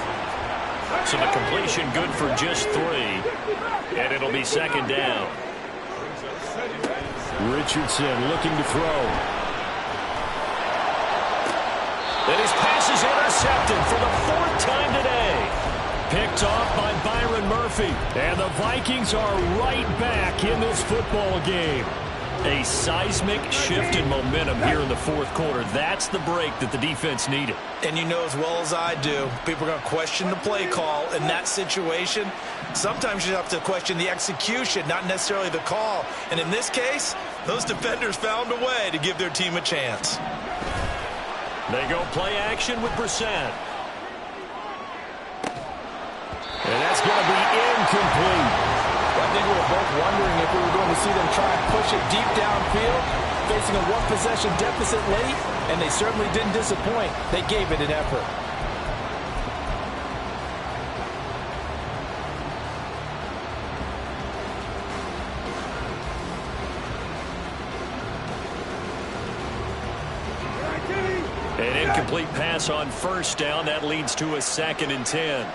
So the completion good for just 3, and it'll be 2nd down. Richardson looking to throw. And his pass is intercepted for the 4th time today. Picked off by Byron Murphy. And the Vikings are right back in this football game. A seismic shift in momentum here in the 4th quarter. That's the break that the defense needed. And you know as well as I do, people are going to question the play call in that situation. Sometimes you have to question the execution, not necessarily the call. And in this case, those defenders found a way to give their team a chance. They go play action with Brissett. And that's going to be incomplete. I think we were both wondering if we were going to see them try and push it deep downfield, facing a 1-possession deficit late, and they certainly didn't disappoint. They gave it an effort. An incomplete pass on 1st down. That leads to a 2nd and 10.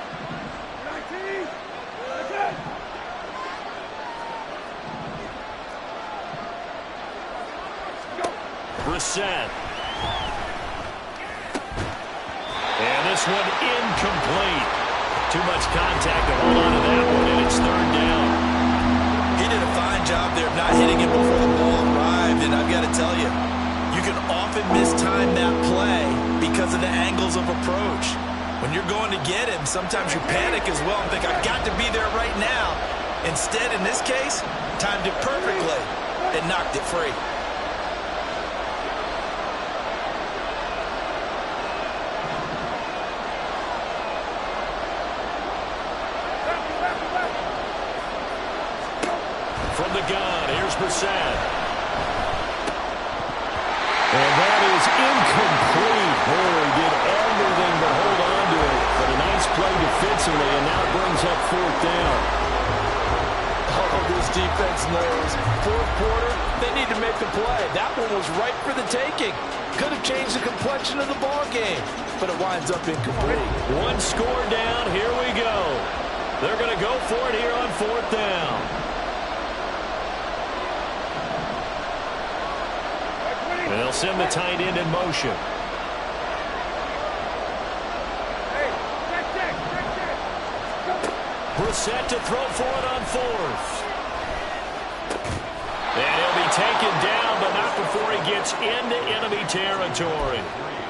Brissett. And this one incomplete. Too much contact to hold on to that one, and it's 3rd down. He did a fine job there of not hitting it before the ball arrived, and I've got to tell you, you can often mistime that play because of the angles of approach. When you're going to get him, sometimes you panic as well and think, I've got to be there right now. Instead, in this case, timed it perfectly and knocked it free. set. And that is incomplete. Boy, he did everything but hold on to it. But a nice play defensively, and now it brings up fourth down. Oh, this defense knows. Fourth quarter, they need to make a play. That one was right for the taking. Could have changed the complexion of the ball game, but it winds up incomplete. One score down. Here we go. They're going to go for it here on fourth down. And they'll send the tight end in motion. Brissett to throw for it on fourth. And he'll be taken down, but not before he gets into enemy territory.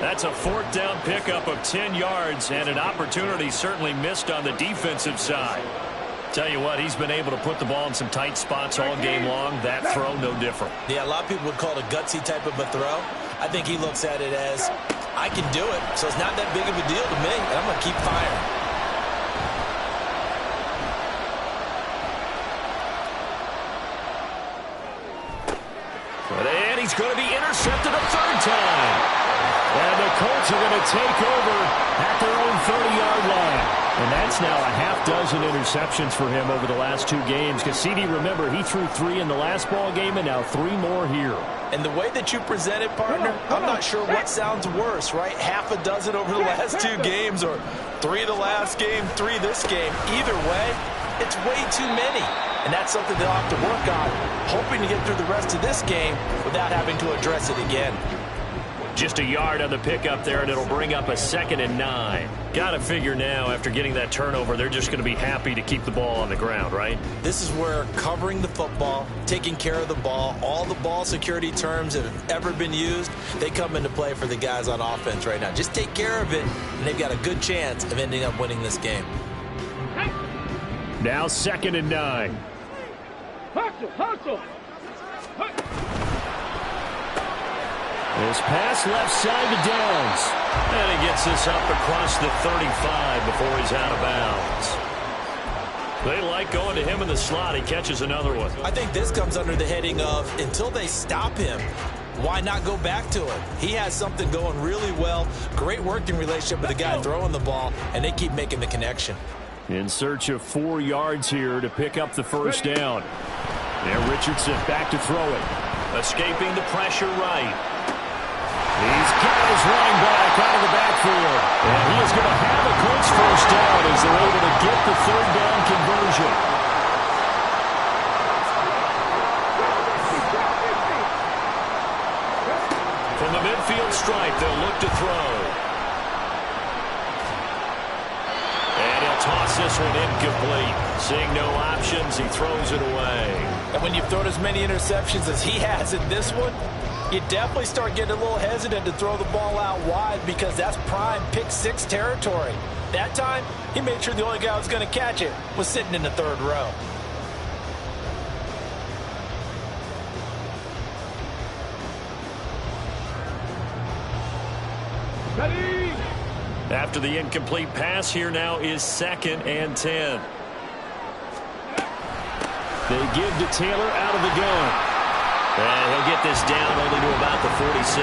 That's a fourth down pickup of 10 yards, and an opportunity certainly missed on the defensive side. Tell you what, he's been able to put the ball in some tight spots all game long. That throw, no different. Yeah, a lot of people would call it a gutsy type of a throw. I think he looks at it as, I can do it, so it's not that big of a deal to me, and I'm going to keep firing. And he's going to be intercepted a third time. And the Colts are going to take over at their own 30-yard line. And that's now a half dozen interceptions for him over the last two games. Because, CD, remember, he threw 3 in the last ball game and now 3 more here. And the way that you present it, partner, I'm not sure what sounds worse, right? Half a dozen over the last 2 games, or 3 the last game, 3 this game. Either way, it's way too many. And that's something they'll have to work on, hoping to get through the rest of this game without having to address it again. Just a yard on the pickup there, and it'll bring up a 2nd and 9. Got to figure now, after getting that turnover, they're just going to be happy to keep the ball on the ground, right? This is where covering the football, taking care of the ball, all the ball security terms that have ever been used, they come into play for the guys on offense right now. Just take care of it, and they've got a good chance of ending up winning this game. Now 2nd and 9. Hustle! This pass left side to Downs. And he gets this up across the 35 before he's out of bounds. They like going to him in the slot. He catches another one. I think this comes under the heading of, until they stop him, why not go back to him? He has something going really well. Great working relationship with the guy throwing the ball, and they keep making the connection. In search of 4 yards here to pick up the first down. There, Richardson back to throw it. Escaping the pressure right. He's got his running back out of the backfield. And he is going to have a Colts first down as they're able to get the third down conversion. From the midfield stripe, they'll look to throw. And he'll toss this one incomplete. Seeing no options, he throws it away. And when you've thrown as many interceptions as he has in this one, you definitely start getting a little hesitant to throw the ball out wide, because that's prime pick 6 territory. That time, he made sure the only guy who was going to catch it was sitting in the third row. Ready? After the incomplete pass, here now is 2nd and 10. They give to Taylor out of the gun. And he'll get this down only to about the 46.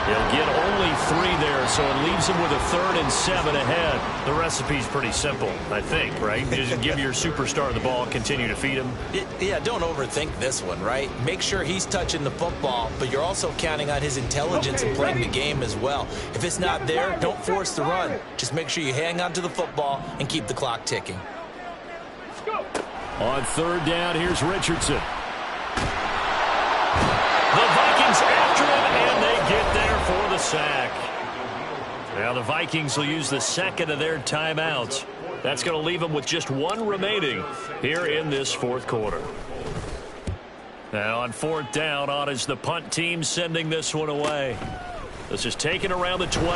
He'll get only 3 there, so it leaves him with a 3rd and 7 ahead. The recipe's pretty simple, I think, right? Just give your superstar the ball, continue to feed him. Yeah, don't overthink this one, right? Make sure he's touching the football, but you're also counting on his intelligence and playing the game as well. If it's not there, don't force the run. Just make sure you hang on to the football and keep the clock ticking. On 3rd down, here's Richardson. The Vikings after him, and they get there for the sack. Now the Vikings will use the 2nd of their timeouts. That's going to leave them with just 1 remaining here in this 4th quarter. Now on 4th down, on is the punt team sending this one away. This is taken around the 12.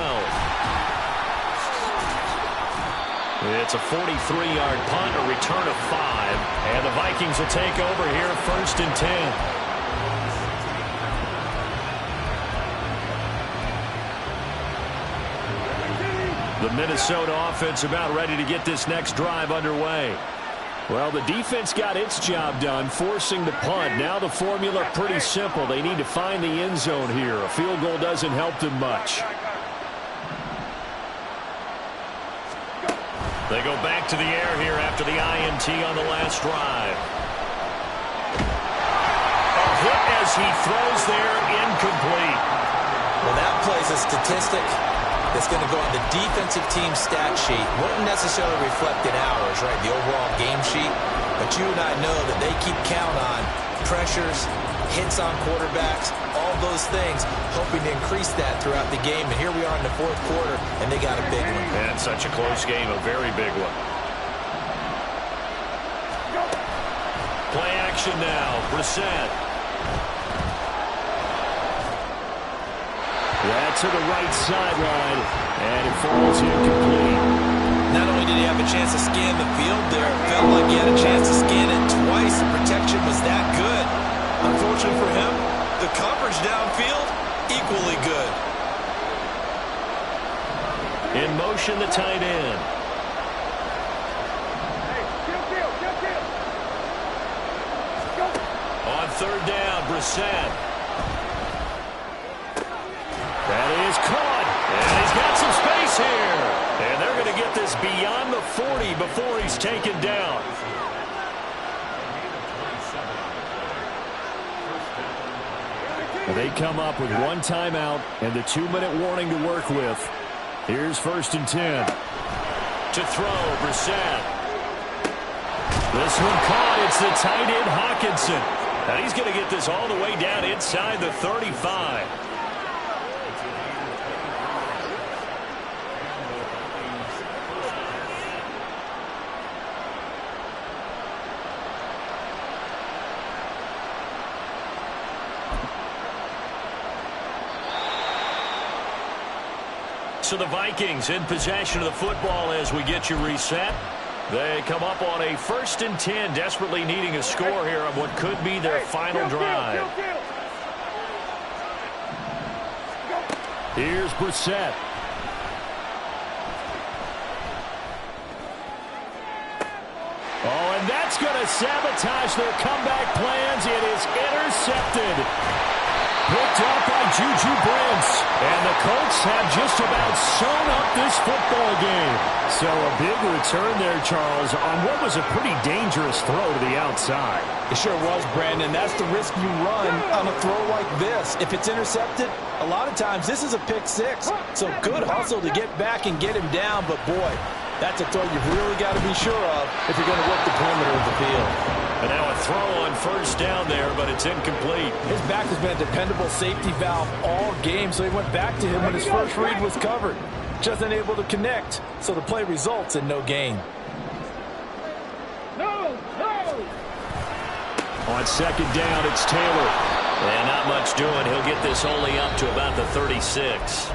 It's a 43-yard punt, a return of 5. And the Vikings will take over here 1st and 10. The Minnesota offense about ready to get this next drive underway. Well, the defense got its job done, forcing the punt. Now the formula pretty simple. They need to find the end zone here. A field goal doesn't help them much. They go back to the air here after the INT on the last drive. A hit as he throws there, incomplete. Well, that plays a statistic that's going to go on the defensive team stat sheet. Wouldn't necessarily reflect in ours, right, the overall game sheet. But you and I know that they keep count on pressures, hits on quarterbacks, all those things, hoping to increase that throughout the game. And here we are in the fourth quarter, and they got a big one. And such a close game, a very big one. Play action now, Brissett. Yeah, to the right sideline, and it falls incomplete. Not only did he have a chance to scan the field there, it felt like he had a chance to scan it twice. The protection was that good. Unfortunately for him, the coverage downfield, equally good. In motion, the tight end. On third down, Brissett. That is caught. And he's got some space here. And they're going to get this beyond the 40 before he's taken down. They come up with one timeout and the 2-minute warning to work with. Here's 1st and 10. To throw, Brissett. This one caught. It's the tight end, Hawkinson. And he's going to get this all the way down inside the 35. So the Vikings in possession of the football as we get you reset. They come up on a 1st and 10, desperately needing a score here on what could be their final drive. Here's Brissett. Oh, and that's going to sabotage their comeback plans. It is intercepted. Picked up by Juju Brents. And the Colts have just about sewn up this football game. So a big return there, Charles, on what was a pretty dangerous throw to the outside. It sure was, Brandon. That's the risk you run on a throw like this. If it's intercepted, a lot of times this is a pick six. So good hustle to get back and get him down. But, boy, that's a throw you've really got to be sure of if you're going to work the perimeter of the field. And now a throw on 1st down there, but it's incomplete. His back has been a dependable safety valve all game, so he went back to him when his first read was covered. Just unable to connect, so the play results in no gain. No! On 2nd down, it's Taylor. And not much doing. He'll get this only up to about the 36.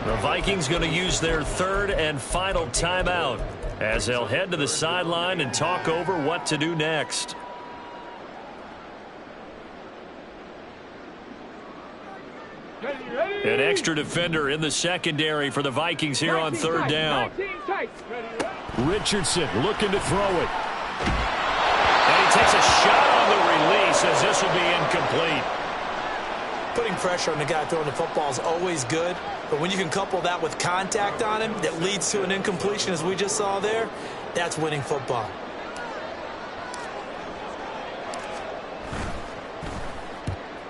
The Vikings going to use their 3rd and final timeout as they'll head to the sideline and talk over what to do next. An extra defender in the secondary for the Vikings here on 3rd down. Richardson looking to throw it. And he takes a shot on the release as this will be incomplete. Putting pressure on the guy throwing the football is always good, but when you can couple that with contact on him that leads to an incompletion, as we just saw there, that's winning football.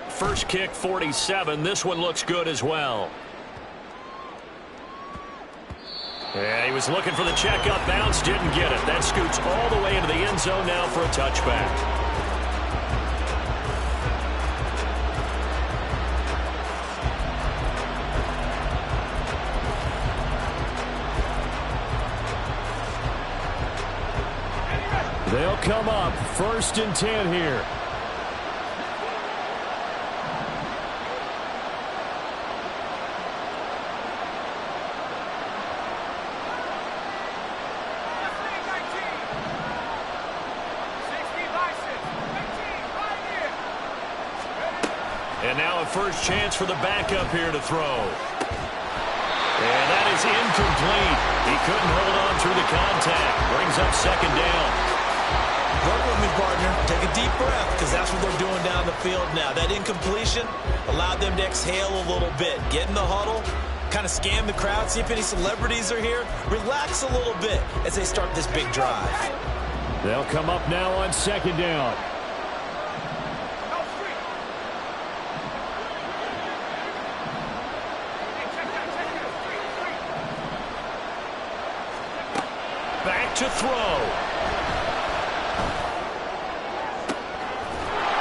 First kick, 47. This one looks good as well. Yeah, he was looking for the check-up bounce, didn't get it. That scoots all the way into the end zone now for a touchback. They'll come up 1st and 10 here. And now a first chance for the backup here to throw. And that is incomplete. He couldn't hold on through the contact. Brings up 2nd down. Work with me, partner. Take a deep breath, because that's what they're doing down the field now. That incompletion allowed them to exhale a little bit. Get in the huddle, kind of scan the crowd, see if any celebrities are here. Relax a little bit as they start this big drive. They'll come up now on second down. Back to throw.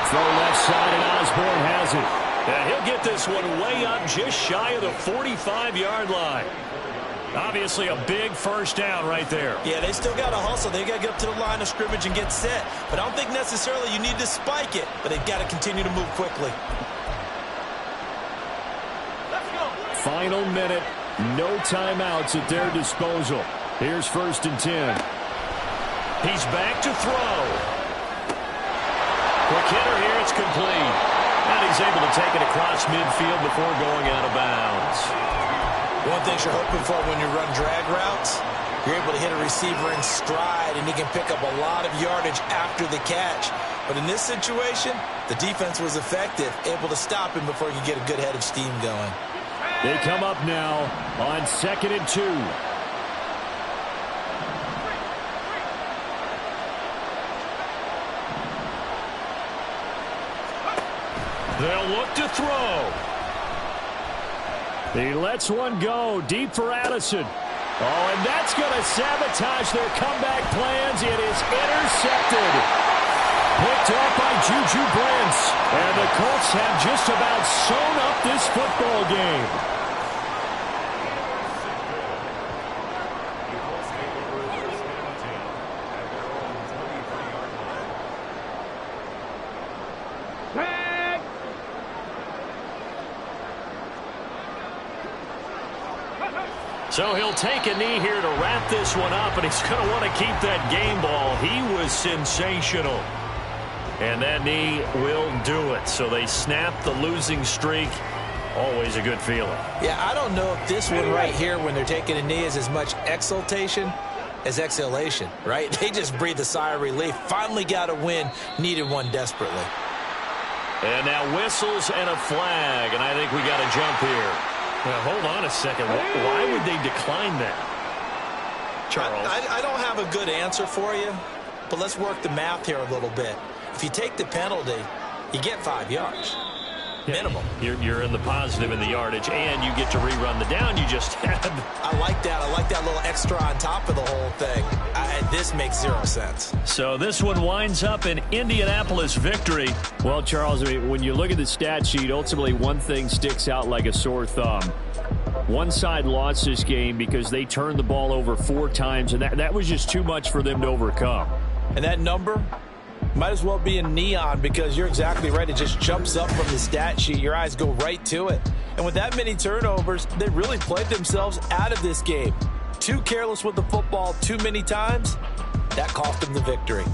Throw left side, and Osborne has it. And he'll get this one way up just shy of the 45-yard line. Obviously a big first down right there. Yeah, they still got to hustle. They got to get up to the line of scrimmage and get set. But I don't think necessarily you need to spike it, but they've got to continue to move quickly. Final minute, no timeouts at their disposal. Here's 1st and 10. He's back to throw. Quick hitter here, it's complete. And he's able to take it across midfield before going out of bounds. One thing you're hoping for when you run drag routes, you're able to hit a receiver in stride, and he can pick up a lot of yardage after the catch. But in this situation, the defense was effective, able to stop him before he could get a good head of steam going. They come up now on 2nd and 2. They'll look to throw. He lets one go deep for Addison. Oh, and that's going to sabotage their comeback plans. It is intercepted. Picked off by Juju Brents. And the Colts have just about sewn up this football game. So he'll take a knee here to wrap this one up, and he's going to want to keep that game ball. He was sensational. And that knee will do it. So they snap the losing streak. Always a good feeling. Yeah, I don't know if this one right here, when they're taking a knee, is as much exultation as exhalation, right? They just breathe a sigh of relief. Finally got a win. Needed one desperately. And now whistles and a flag, and I think we got a jump here. Well, hold on a second. Why would they decline that, Charles? I don't have a good answer for you, but let's work the math here a little bit. If you take the penalty, you get 5 yards. Minimum. You're in the positive in the yardage, and you get to rerun the down you just had. I like that. I like that little extra on top of the whole thing. This makes 0 sense. So this one winds up in Indianapolis victory. Well, Charles, I mean, when you look at the stat sheet, ultimately one thing sticks out like a sore thumb. One side lost this game because they turned the ball over 4 times, and that was just too much for them to overcome. And that number might as well be in neon, because you're exactly right. It just jumps up from the stat sheet. Your eyes go right to it. And with that many turnovers, they really played themselves out of this game. Too careless with the football too many times. That cost them the victory.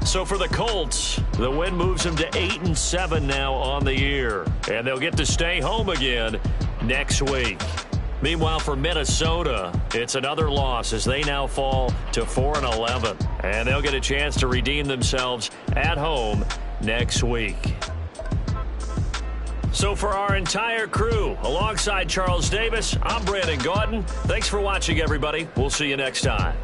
So for the Colts, the win moves them to 8-7 now on the year. And they'll get to stay home again next week. Meanwhile, for Minnesota, it's another loss as they now fall to 4-11. And they'll get a chance to redeem themselves at home next week. So for our entire crew, alongside Charles Davis, I'm Brandon Gaudin. Thanks for watching, everybody. We'll see you next time.